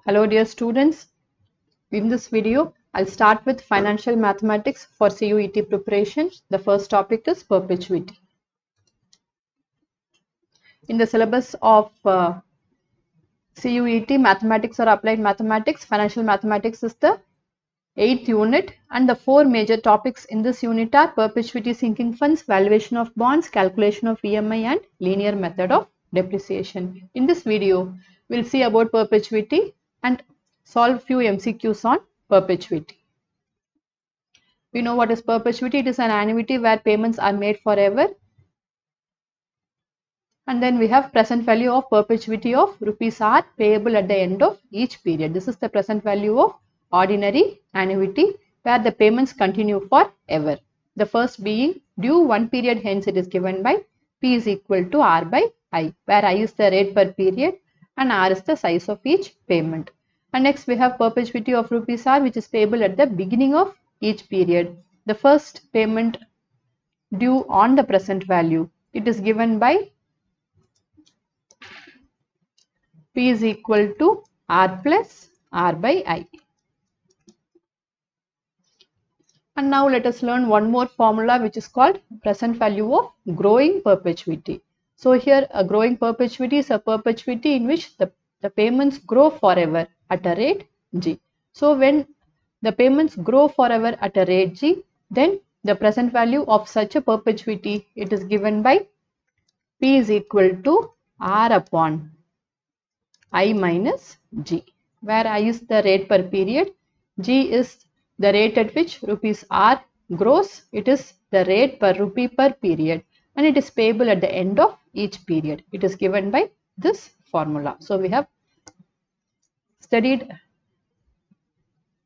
Hello dear students, in this video I'll start with financial mathematics for CUET preparation. The first topic is perpetuity. In the syllabus of CUET, mathematics or applied mathematics, financial mathematics is the 8th unit, and the four major topics in this unit are perpetuity sinking funds, valuation of bonds, calculation of EMI and linear method of depreciation. In this video we'll see about perpetuity and solve few MCQs on perpetuity. We know what is perpetuity. It is an annuity where payments are made forever. And then we have present value of perpetuity of rupees R payable at the end of each period. This is the present value of ordinary annuity where the payments continue forever. The first being due one period, hence it is given by P is equal to R by I, where I is the rate per period and R is the size of each payment. And next we have perpetuity of rupees R, which is payable at the beginning of each period. The first payment due on the present value, it is given by P is equal to R plus R by I. And now let us learn one more formula, which is called present value of growing perpetuity. So here a growing perpetuity is a perpetuity in which the payments grow forever at a rate G. So when the payments grow forever at a rate G, then the present value of such a perpetuity, it is given by P is equal to R upon I minus G, where I is the rate per period, G is the rate at which rupees R grows, it is the rate per rupee per period, and it is payable at the end of each period. It is given by this formula. So we have studied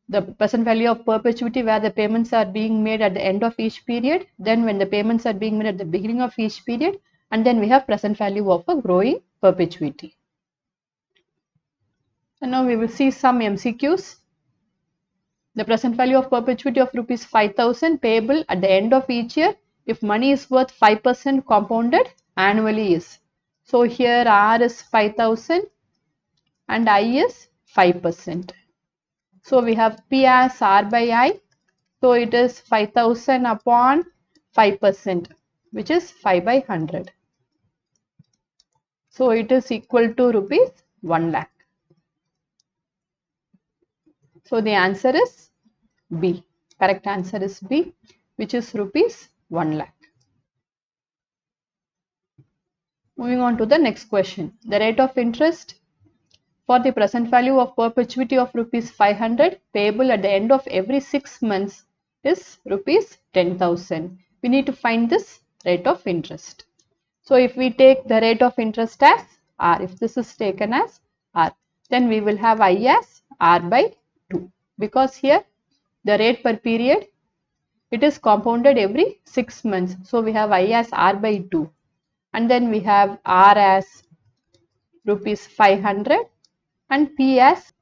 the present value of perpetuity where the payments are being made at the end of each period, then when the payments are being made at the beginning of each period, and then we have present value of a growing perpetuity. And now we will see some MCQs. The present value of perpetuity of rupees 5,000 payable at the end of each year if money is worth 5% compounded annually is. So here R is 5,000 and I is 5%. So we have P as R by I. So it is 5,000 upon 5%, which is 5 by 100. So it is equal to rupees 1 lakh. So the answer is B. Correct answer is B, which is rupees 1 lakh. Moving on to the next question. The rate of interest for the present value of perpetuity of rupees 500 payable at the end of every 6 months is rupees 10,000. We need to find this rate of interest. So if we take the rate of interest as R, if this is taken as R, then we will have I as R by 2, because here the rate per period, it is compounded every 6 months. So we have I as R by 2, and then we have R as rupees 500 and P as,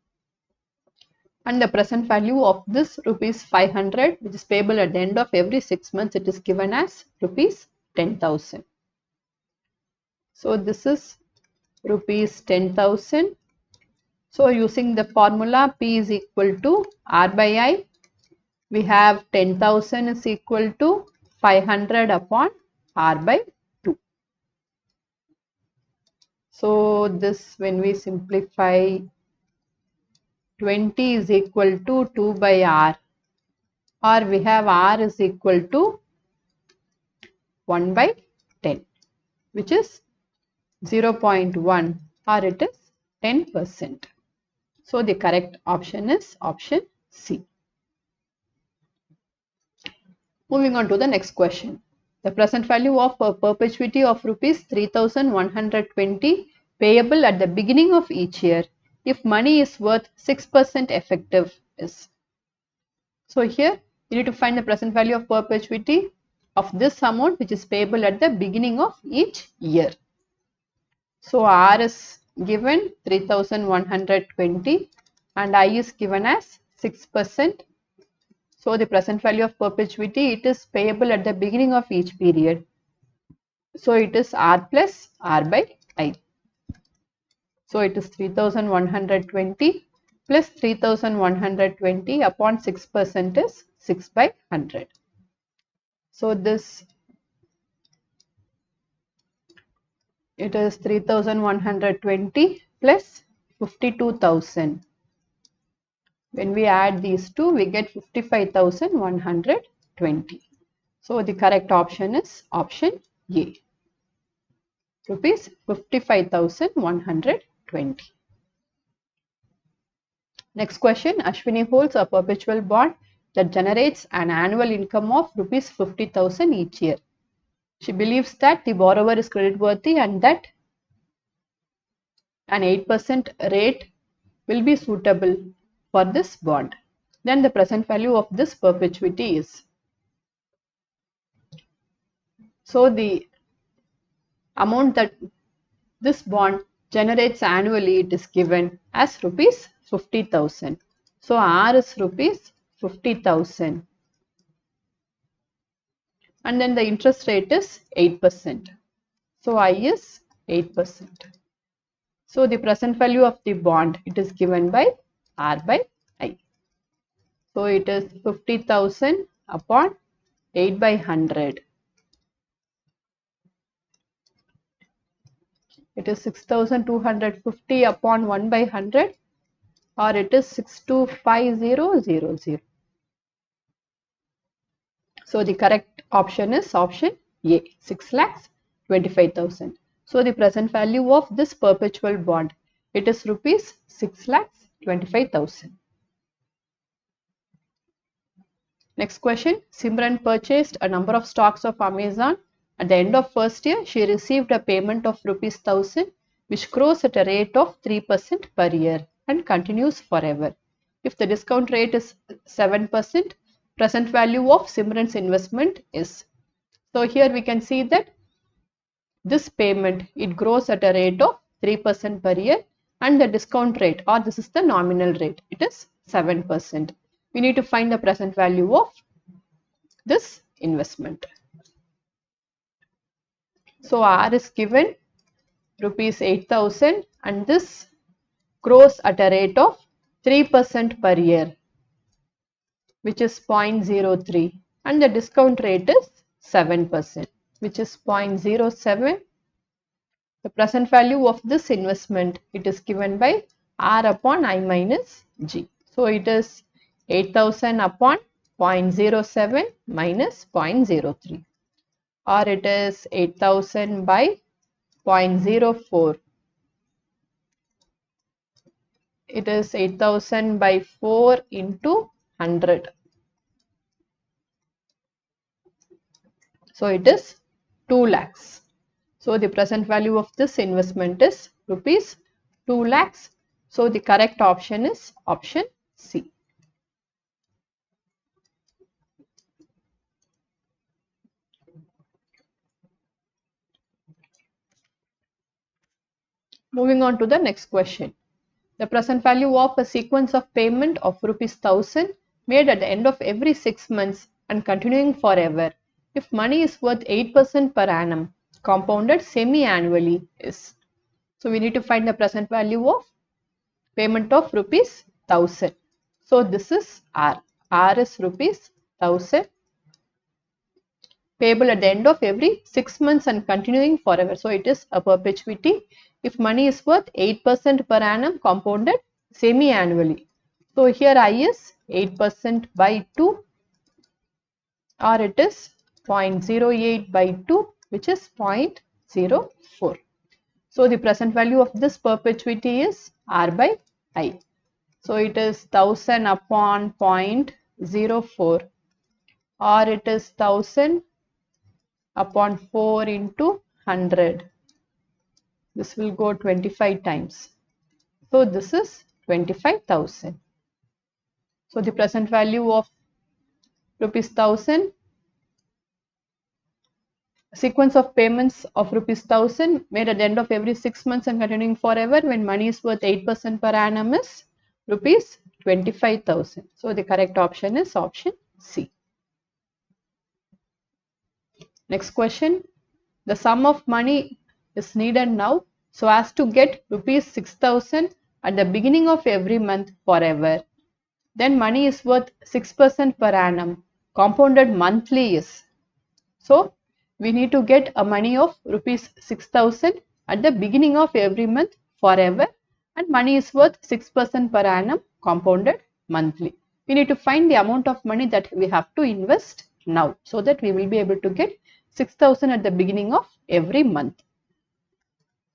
and the present value of this rupees 500, which is payable at the end of every 6 months, it is given as rupees 10,000. So this is rupees 10,000. So using the formula P is equal to R by I, we have 10,000 is equal to 500 upon R by 2. So this, when we simplify, 20 is equal to 2 by R, or we have R is equal to 1 by 10, which is 0.1, or it is 10%. So the correct option is option C. Moving on to the next question. The present value of a perpetuity of rupees 3,120 payable at the beginning of each year if money is worth 6% effective is. So here you need to find the present value of perpetuity of this amount which is payable at the beginning of each year. So R is given 3,120 and I is given as 6%. So the present value of perpetuity, it is payable at the beginning of each period. So it is R plus R by I. So it is 3,120 plus 3120 upon 6% is 6 by 100. So this, it is 3120 plus 52,000. When we add these two, we get 55,120. So the correct option is option A, rupees 55,120. Next question, Ashwini holds a perpetual bond that generates an annual income of rupees 50,000 each year. She believes that the borrower is creditworthy and that an 8% rate will be suitable for this bond. Then the present value of this perpetuity is. So the amount that this bond generates annually, it is given as rupees 50,000. So R is rupees 50,000. And then the interest rate is 8%. So I is 8%. So the present value of the bond, it is given by R by I. So it is 50,000 upon 8 by 100. It is 6,250 upon 1 by 100, or it is 625000. So the correct option is option A, 6,25,000. So the present value of this perpetual bond, it is rupees 6,25,000. Next question, Simran purchased a number of stocks of Amazon. At the end of first year, she received a payment of rupees 1,000, which grows at a rate of 3% per year and continues forever. If the discount rate is 7%, present value of Simran's investment is. So here we can see that this payment, it grows at a rate of 3% per year, and the discount rate, or this is the nominal rate, it is 7%. We need to find the present value of this investment. So R is given rupees 8,000, and this grows at a rate of 3% per year, which is 0.03, and the discount rate is 7%, which is 0.07. The present value of this investment, it is given by R upon I minus G. So it is 8,000 upon 0.07 minus 0.03, or it is 8,000 by 0.04. It is 8,000 by 4 into 100. So it is 2 lakhs. So the present value of this investment is rupees 2 lakhs. So the correct option is option C. Moving on to the next question. The present value of a sequence of payment of rupees 1,000 made at the end of every 6 months and continuing forever, if money is worth 8% per annum, compounded semi-annually is. So we need to find the present value of payment of rupees 1,000. So this is R. R is rupees 1,000 payable at the end of every 6 months and continuing forever. So it is a perpetuity if money is worth 8% per annum compounded semi-annually. So here I is 8% by 2, or it is 0.08 by 2, which is 0.04. So the present value of this perpetuity is R by I. So it is 1,000 upon 0.04, or it is 1,000 upon 4 into 100. This will go 25 times. So this is 25,000. So the present value of rupees 1,000, sequence of payments of rupees 1,000 made at the end of every 6 months and continuing forever when money is worth 8% per annum is rupees 25,000. So the correct option is option C. Next question. The sum of money is needed now so as to get rupees 6,000 at the beginning of every month forever, then money is worth 6% per annum. Compounded monthly is. So we need to get a money of rupees 6,000 at the beginning of every month forever, and money is worth 6% per annum compounded monthly. We need to find the amount of money that we have to invest now so that we will be able to get 6,000 at the beginning of every month.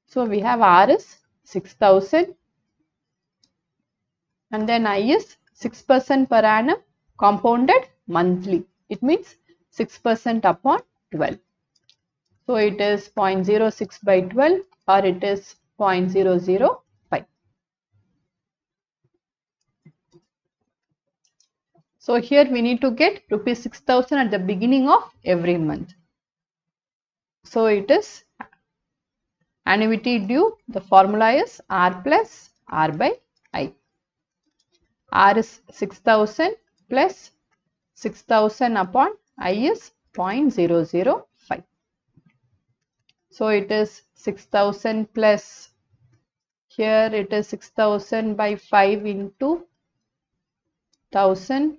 So we have R is 6,000 and then I is 6% per annum compounded monthly. It means 6% upon 12. So it is 0.06 by 12 or it is 0.005. So here we need to get rupees 6,000 at the beginning of every month. So it is annuity due. The formula is R plus R by I. R is 6,000 plus 6,000 upon I is 0.005. So it is 6,000 plus, here it is 6,000 by 5 into 1,000.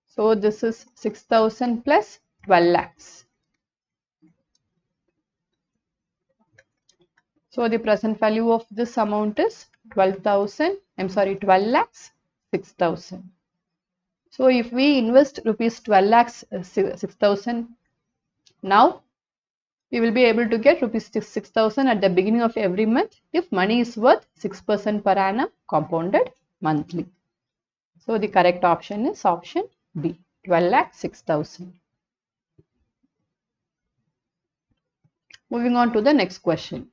So this is 6,000 plus 12 lakhs. So the present value of this amount is 12 lakhs 6,000. So if we invest rupees 12 lakhs 6,000 now, we will be able to get rupees 6,000 at the beginning of every month if money is worth 6% per annum compounded monthly. So the correct option is option B, 12 lakh 6,000. Moving on to the next question.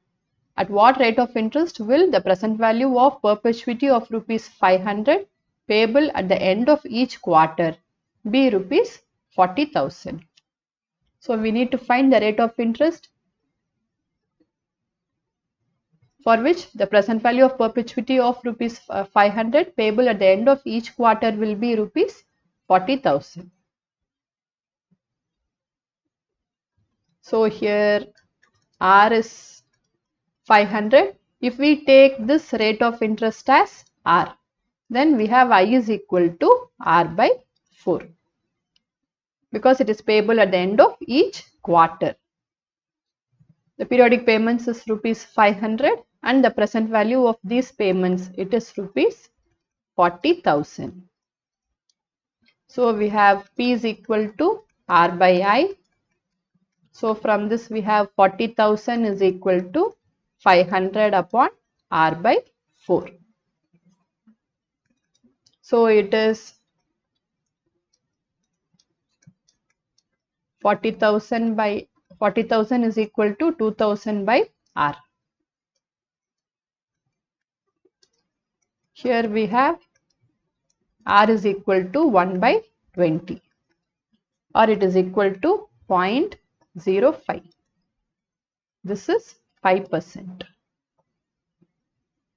At what rate of interest will the present value of perpetuity of rupees 500 payable at the end of each quarter be rupees 40,000? So we need to find the rate of interest for which the present value of perpetuity of rupees 500 payable at the end of each quarter will be rupees 40,000. So here R is 500. If we take this rate of interest as R, then we have I is equal to R by 4 because it is payable at the end of each quarter. The periodic payments is rupees 500 and the present value of these payments, it is rupees 40,000. So we have P is equal to R by I. So from this we have 40,000 is equal to 500 upon R by 4. So it is 40,000 is equal to 2,000 by R. Here we have R is equal to 1 by 20 or it is equal to 0.05. This is 5%.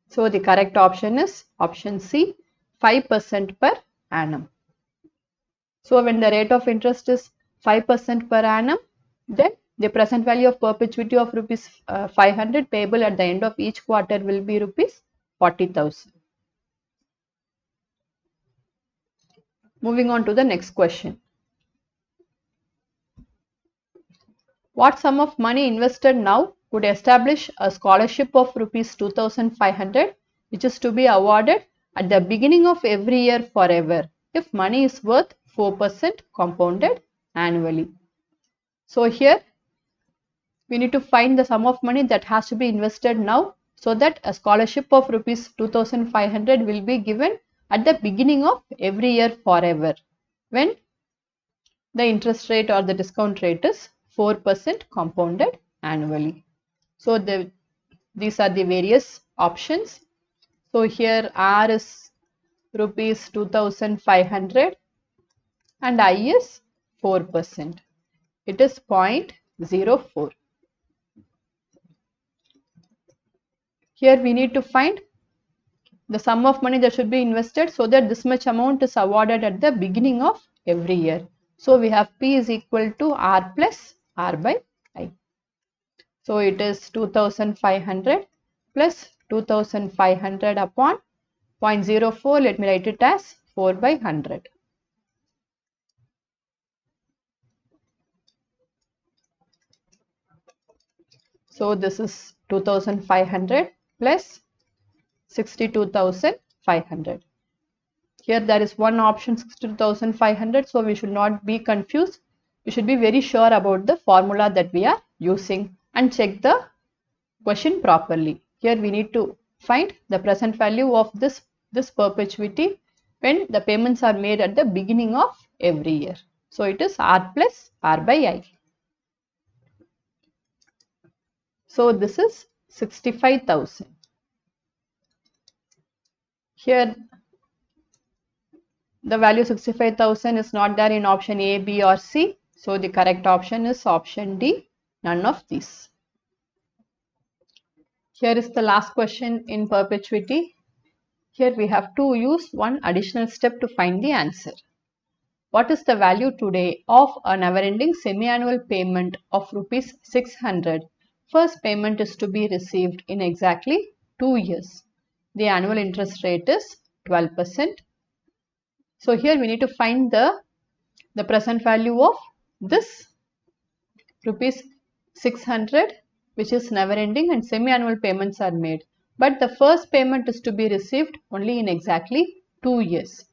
So the correct option is option C, 5% per annum. So when the rate of interest is 5% per annum, then the present value of perpetuity of rupees 500 payable at the end of each quarter will be rupees 40,000. Moving on to the next question. What sum of money invested now would establish a scholarship of rupees 2,500 which is to be awarded at the beginning of every year forever if money is worth 4% compounded annually? So here we need to find the sum of money that has to be invested now so that a scholarship of rupees 2,500 will be given at the beginning of every year forever when the interest rate or the discount rate is 4% compounded annually. So these are the various options. So here R is rupees 2,500 and I is 4%. It is 0.04. Here we need to find the sum of money that should be invested so that this much amount is awarded at the beginning of every year. So we have P is equal to R plus R by I. So it is 2500 plus 2500 upon 0.04. Let me write it as 4 by 100. So this is 2500 plus 62,500. Here there is one option 62,500, so we should not be confused. We should be very sure about the formula that we are using and check the question properly. Here we need to find the present value of this perpetuity when the payments are made at the beginning of every year. So it is R plus R by I. So this is 65,000. Here the value 65,000 is not there in option A, B or C. So the correct option is option D, none of these. Here is the last question in perpetuity. Here we have to use one additional step to find the answer. What is the value today of a never-ending semi-annual payment of rupees 600? First payment is to be received in exactly 2 years. The annual interest rate is 12%. So here we need to find the present value of this rupees 600, which is never ending, and semi-annual payments are made. But the first payment is to be received only in exactly 2 years.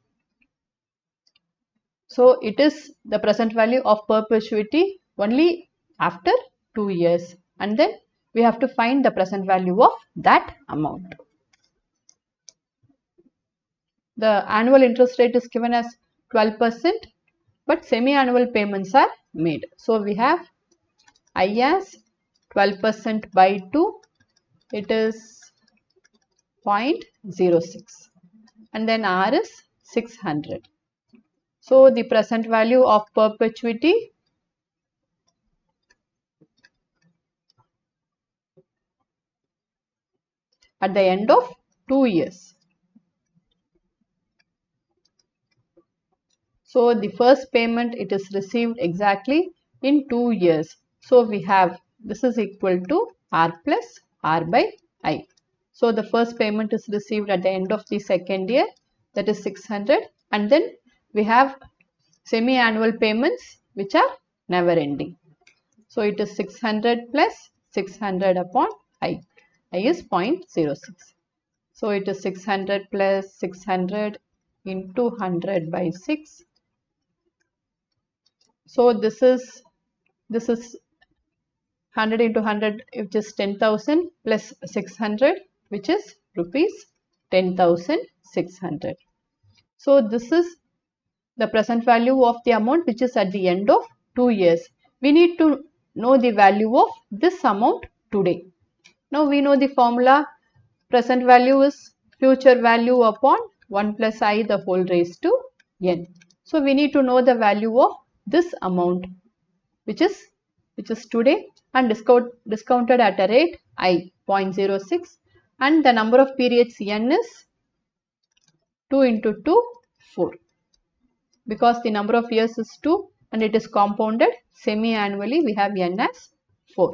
So it is the present value of perpetuity only after 2 years, and then we have to find the present value of that amount. The annual interest rate is given as 12%, but semi-annual payments are made. So we have I as 12% by 2, it is 0.06, and then R is 600. So the present value of perpetuity at the end of 2 years. So the first payment, it is received exactly in 2 years. So we have this is equal to R plus R by I. So the first payment is received at the end of the second year, that is 600, and then we have semi-annual payments which are never ending. So it is 600 plus 600 upon I. I is 0.06. So it is 600 plus 600 into 100 by 6. So this is 100 into 100, which is 10,000 plus 600, which is rupees 10,600. So this is the present value of the amount which is at the end of 2 years. We need to know the value of this amount today. Now we know the formula. Present value is future value upon 1 plus I the whole raised to n. So we need to know the value of this amount which is today and discounted at a rate I 0.06, and the number of periods n is 2 into 2, 4. Because the number of years is 2 and it is compounded semi-annually, we have n as 4.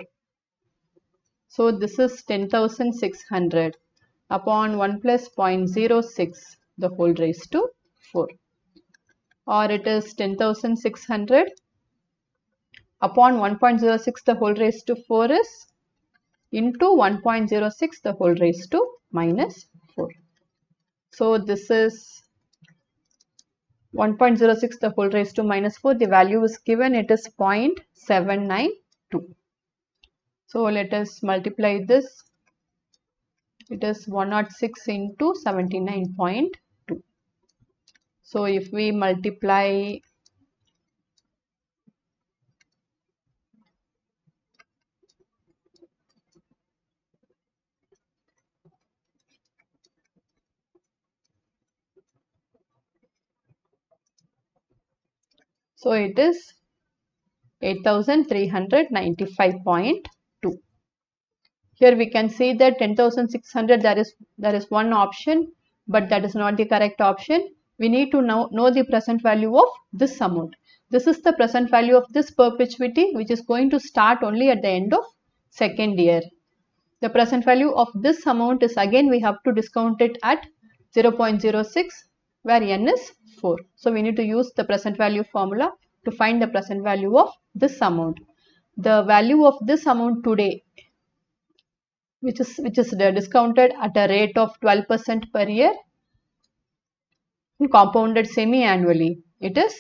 So this is 10,600 upon 1 plus 0.06 the whole raised to 4, or it is 10,600 upon 1.06 the whole raised to 4 is into 1.06 the whole raised to minus 4. So this is 1.06 the whole raised to minus 4. The value is given, it is 0.792. So let us multiply this. It is 106 into 79.2. So if we multiply so it is 8,395.2. Here we can see that 10,600 there is one option, but that is not the correct option. We need to know the present value of this amount. This is the present value of this perpetuity, which is going to start only at the end of second year. The present value of this amount is, again we have to discount it at 0.06, where n is 4. So we need to use the present value formula to find the present value of this amount. The value of this amount today, which is discounted at a rate of 12% per year, compounded semi-annually, it is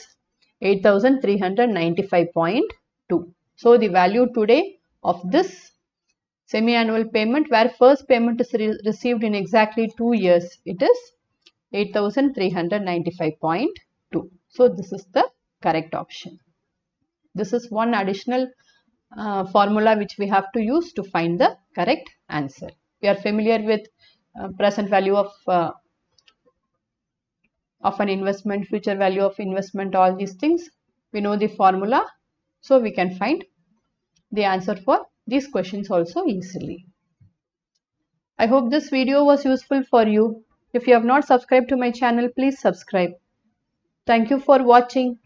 8,395.2. So the value today of this semi-annual payment, where first payment is received in exactly 2 years, it is 8,395.2. So this is the correct option. This is one additional formula which we have to use to find the correct answer. We are familiar with present value of an investment, future value of investment, all these things. We know the formula, so we can find the answer for these questions also easily. I hope this video was useful for you. If you have not subscribed to my channel, please subscribe. Thank you for watching.